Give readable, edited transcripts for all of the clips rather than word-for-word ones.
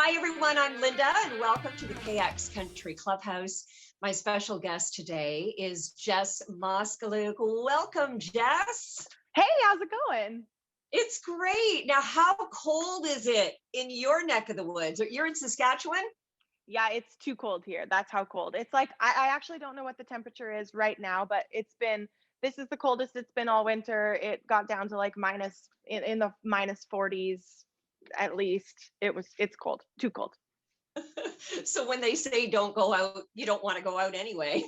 Hi, everyone. I'm Linda, and welcome to the KX Country Clubhouse. My special guest today is Jess Moskaluke. Welcome, Jess. Hey, how's it going? It's great. Now, how cold is it in your neck of the woods? You're in Saskatchewan? Yeah, it's too cold here. That's how cold. It's like, I actually don't know what the temperature is right now, but this is the coldest it's been all winter. It got down to like in the minus 40s at least. It's cold, too cold. So when they say don't go out, you don't want to go out anyway.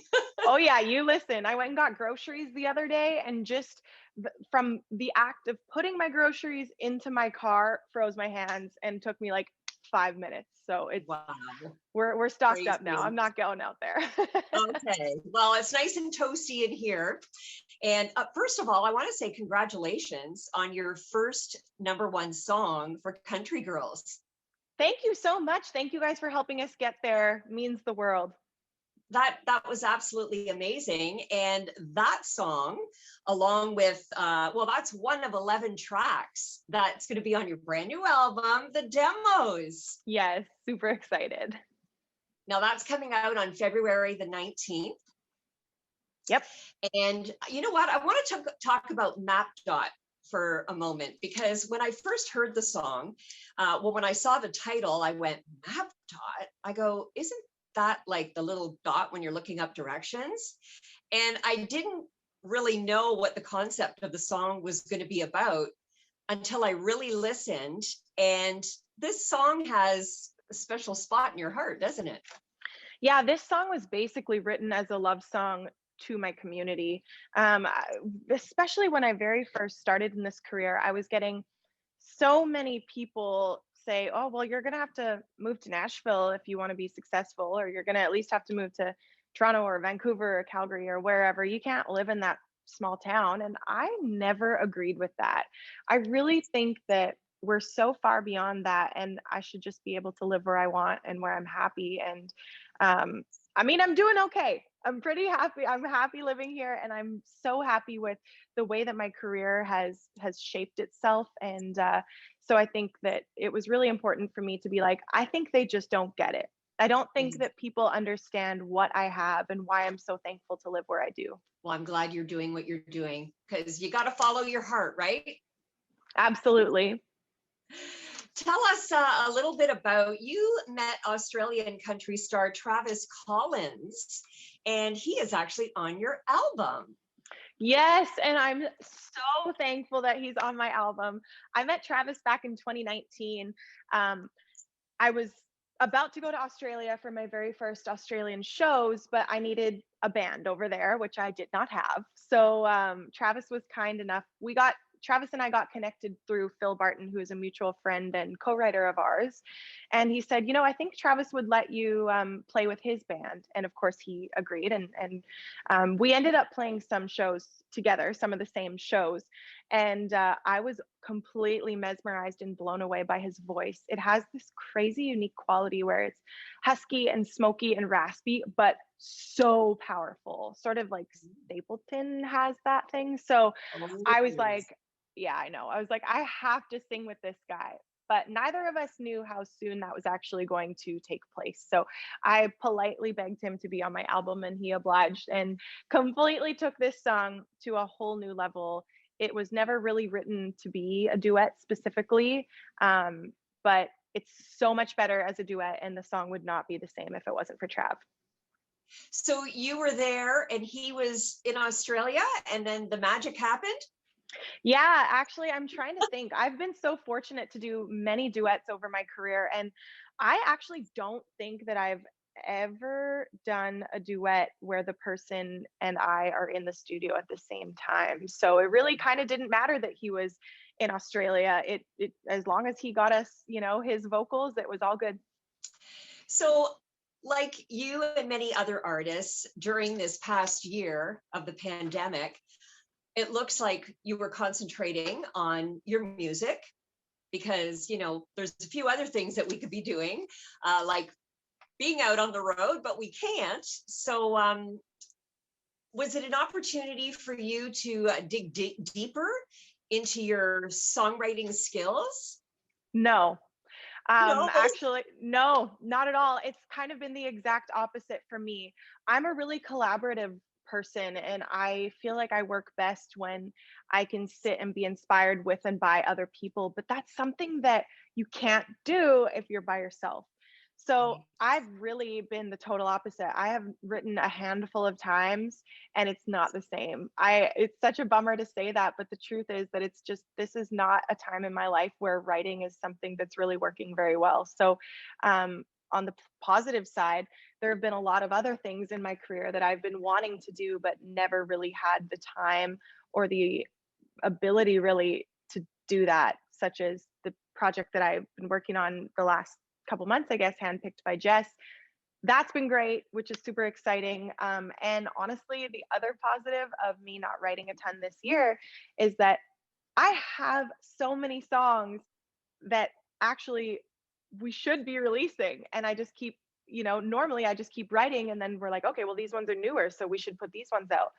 Oh yeah, you listen. I went and got groceries the other day, and just from the act of putting my groceries into my car froze my hands and took me like 5 minutes. So Wow. we're stocked Crazy. up now. I'm not going out there. Okay. Well, it's nice and toasty in here. And first of all, I want to say congratulations on your first #1 song for Country Girls. Thank you so much. Thank you guys for helping us get there. Means the world. That was absolutely amazing. And that song, along with, that's one of 11 tracks that's going to be on your brand new album, The Demos. Yes, super excited. Now that's coming out on February the 19th. Yep. And you know what? I want to talk about Map Dot for a moment, because when I first heard the song, when I saw the title, I went, Map Dot? I go, isn't that like the little dot when you're looking up directions? And I didn't really know what the concept of the song was going to be about until I really listened. And this song has a special spot in your heart, doesn't it? Yeah, this song was basically written as a love song to my community. Especially when I very first started in this career, I was getting so many people say, oh, well, you're going to have to move to Nashville if you want to be successful, or you're going to at least have to move to Toronto or Vancouver or Calgary or wherever. You can't live in that small town. And I never agreed with that. I really think that we're so far beyond that, and I should just be able to live where I want and where I'm happy. And I'm doing okay. I'm pretty happy. I'm happy living here, and I'm so happy with the way that my career has shaped itself. And so I think that it was really important for me to be like, I think they just don't get it. I don't think that people understand what I have and why I'm so thankful to live where I do. Well, I'm glad you're doing what you're doing, because you got to follow your heart, right? Absolutely. Tell us a little bit about, you met Australian country star Travis Collins, and he is actually on your album. Yes, and I'm so thankful that he's on my album. I met Travis back in 2019. I was about to go to Australia for my very first Australian shows, but I needed a band over there, which I did not have. So Travis was kind enough. Travis and I got connected through Phil Barton, who is a mutual friend and co-writer of ours. And he said, I think Travis would let you play with his band. And of course he agreed. And we ended up playing some shows together, some of the same shows. And I was completely mesmerized and blown away by his voice. It has this crazy unique quality where it's husky and smoky and raspy, but so powerful, sort of like Stapleton has that thing. So I was like, yeah, I know. I was like, I have to sing with this guy. But neither of us knew how soon that was actually going to take place. So I politely begged him to be on my album, and he obliged and completely took this song to a whole new level. It was never really written to be a duet specifically, but it's so much better as a duet, and the song would not be the same if it wasn't for Trav. So you were there and he was in Australia, and then the magic happened? Yeah, actually, I'm trying to think. I've been so fortunate to do many duets over my career, and I actually don't think that I've ever done a duet where the person and I are in the studio at the same time. So it really kind of didn't matter that he was in Australia. It as long as he got us, his vocals, it was all good. So like you and many other artists during this past year of the pandemic, it looks like you were concentrating on your music, because, there's a few other things that we could be doing, like being out on the road, but we can't. So was it an opportunity for you to dig deeper into your songwriting skills? No. No. Actually, no, not at all. It's kind of been the exact opposite for me. I'm a really collaborative person, and I feel like I work best when I can sit and be inspired with and by other people. But that's something that you can't do if you're by yourself. So Right. I've really been the total opposite. I have written a handful of times and it's not the same. It's such a bummer to say that, but the truth is that it's just, this is not a time in my life where writing is something that's really working very well. So on the positive side, there have been a lot of other things in my career that I've been wanting to do but never really had the time or the ability really to do that, such as the project that I've been working on the last couple months, I guess, handpicked by Jess. That's been great, which is super exciting. And honestly, the other positive of me not writing a ton this year is that I have so many songs that actually we should be releasing. And I just keep, normally I just keep writing and then we're like, okay, well, these ones are newer, so we should put these ones out.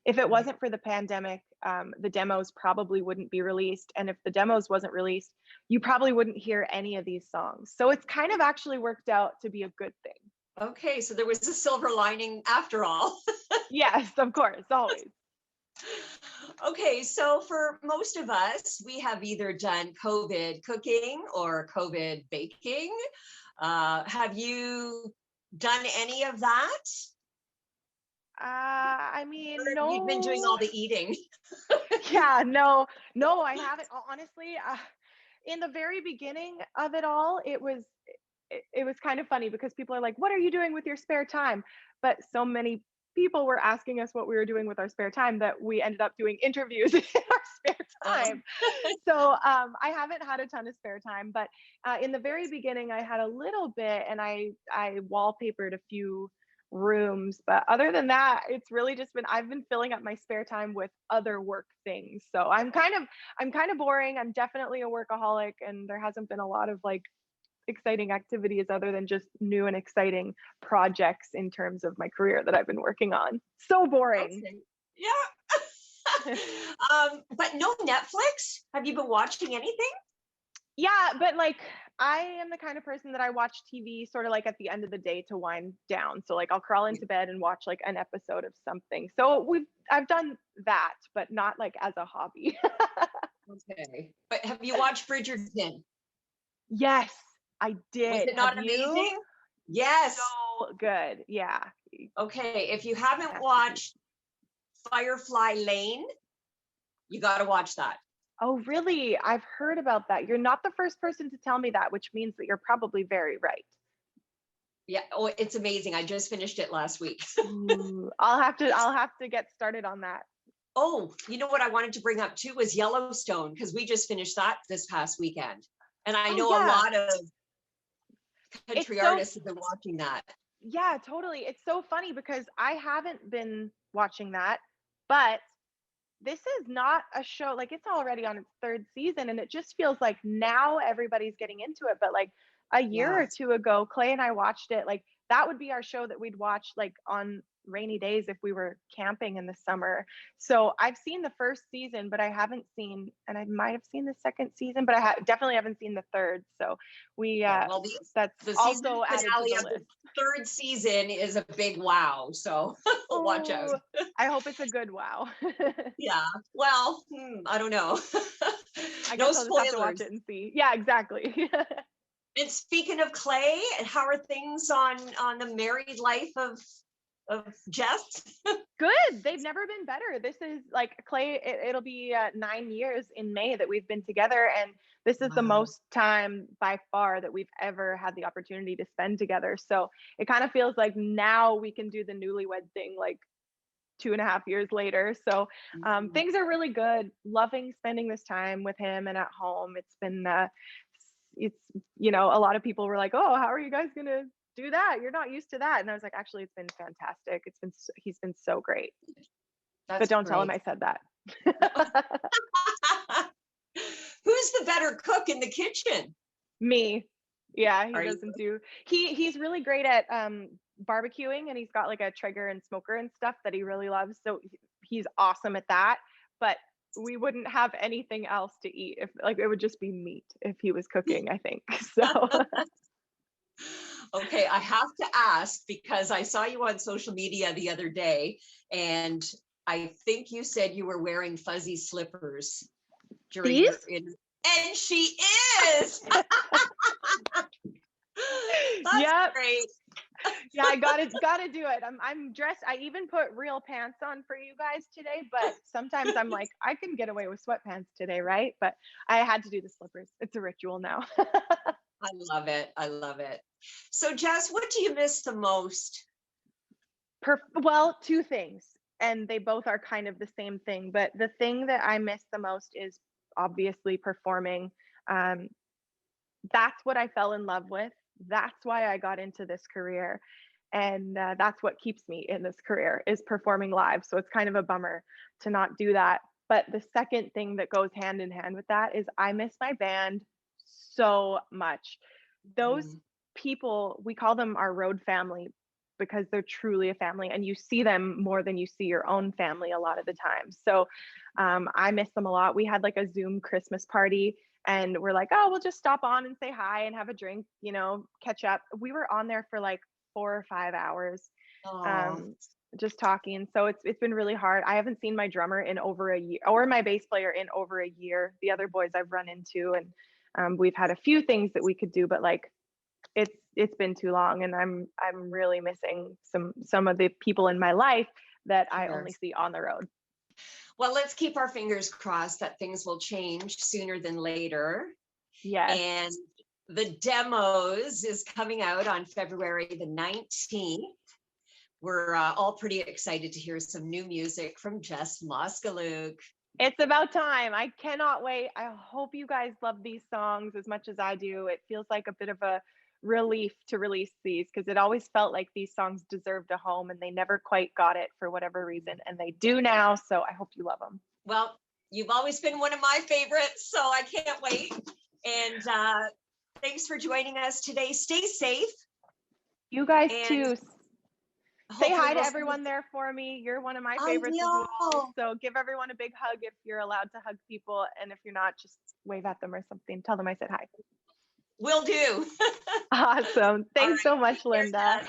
If it Right. wasn't for the pandemic, the demos probably wouldn't be released. And if the demos wasn't released, you probably wouldn't hear any of these songs. So it's kind of actually worked out to be a good thing. Okay, so there was a silver lining after all. Yes, of course, always. Okay, so for most of us, we have either done COVID cooking or COVID baking. Have you done any of that? I Or mean, have you been doing no, all the eating? yeah, no, I haven't. Honestly, in the very beginning of it all, it was kind of funny because people are like, "What are you doing with your spare time?" But so many people were asking us what we were doing with our spare time that we ended up doing interviews in our spare time. So I haven't had a ton of spare time, but in the very beginning, I had a little bit, and I wallpapered a few rooms. But other than that, it's really just been I've been filling up my spare time with other work things. So I'm kind of boring. I'm definitely a workaholic, and there hasn't been a lot of like exciting activities other than just new and exciting projects in terms of my career that I've been working on. So boring. Okay. Yeah. But no Netflix? Have you been watching anything? Yeah, but like I am the kind of person that I watch TV sort of like at the end of the day to wind down. So like I'll crawl into bed and watch like an episode of something. So I've done that, but not like as a hobby. Okay. But have you watched Bridgerton? Yes, I Was did. it Have not you? amazing? Yes. So good. Yeah. Okay. If you haven't Has to be. watched Firefly Lane, you got to watch that. Oh, really? I've heard about that. You're not the first person to tell me that, which means that you're probably very right. Yeah. Oh, it's amazing. I just finished it last week. Ooh, I'll have to get started on that. Oh, you know what I wanted to bring up too was Yellowstone, because we just finished that this past weekend. And I Oh know a yeah. lot of It's country so artists have been watching that. Yeah, totally. It's so funny because I haven't been watching that, but this is not a show like it's already on its third season and it just feels like now everybody's getting into it. But like a year Yeah. or two ago, Clay and I watched it. Like that would be our show that we'd watch like on rainy days if we were camping in the summer. So I've seen the first season, but I haven't seen, and I might have seen the second season, but definitely haven't seen the third. So we Yeah. Well, that's the season also added to finale the of the list. third season is a big wow. So watch out. Oh, I hope it's a good wow. Yeah. Well, I don't know. I No guess I'll just have to watch spoilers. it and see. Yeah, exactly. And speaking of Clay, how are things on the married life of Jess? Good. They've never been better. This is like Clay, it'll be 9 years in May that we've been together. And this is the Wow. most time by far that we've ever had the opportunity to spend together. So it kind of feels like now we can do the newlywed thing like 2.5 years later. So Mhm. things are really good. Loving spending this time with him and at home. It's been, it's, a lot of people were like, oh, how are you guys going to do that? You're not used to that. And I was like, actually, it's been fantastic. He's been so great. But That's don't tell him great. I said that. Who's the better cook in the kitchen? Me. Yeah, he Are you? doesn't do he's really great at barbecuing and he's got like a Traeger and smoker and stuff that he really loves. So he's awesome at that. But we wouldn't have anything else to eat. If like it would just be meat if he was cooking, I think. So Okay, I have to ask because I saw you on social media the other day, and I think you said you were wearing fuzzy slippers during these? your and she is. That's Yep. great. Yeah, I gotta do it. I'm dressed. I even put real pants on for you guys today, but sometimes I'm like, I can get away with sweatpants today, right? But I had to do the slippers. It's a ritual now. I love it. I love it. So, Jess, what do you miss the most? Well, two things, and they both are kind of the same thing. But the thing that I miss the most is obviously performing. Um, that's what I fell in love with. That's why I got into this career. And that's what keeps me in this career is performing live. So it's kind of a bummer to not do that. But the second thing that goes hand in hand with that is I miss my band so much. Those Mm, people, we call them our road family because they're truly a family and you see them more than you see your own family a lot of the time. So I miss them a lot. We had like a Zoom Christmas party and we're like, oh, we'll just stop on and say hi and have a drink, catch up. We were on there for like 4 or 5 hours, oh, um, just talking. So it's been really hard. I haven't seen my drummer in over a year, or my bass player in over a year. The other boys I've run into, and we've had a few things that we could do, but like it's been too long, and I'm really missing some of the people in my life that I sure. only see on the road. Well, let's keep our fingers crossed that things will change sooner than later. Yes. And the demos is coming out on February the 19th. We're all pretty excited to hear some new music from Jess Moskaluke. It's about time. I cannot wait. I hope you guys love these songs as much as I do. It feels like a bit of a relief to release these because it always felt like these songs deserved a home and they never quite got it for whatever reason. And they do now. So I hope you love them. Well, you've always been one of my favorites, so I can't wait. And thanks for joining us today. Stay safe. You guys And too. Say hi to we'll everyone there for me. You're one of my I favorites as well. will. So give everyone a big hug if you're allowed to hug people. And if you're not, just wave at them or something. Tell them I said hi. Will do. Awesome. All Thanks right. so much, Take care, Linda. Jess.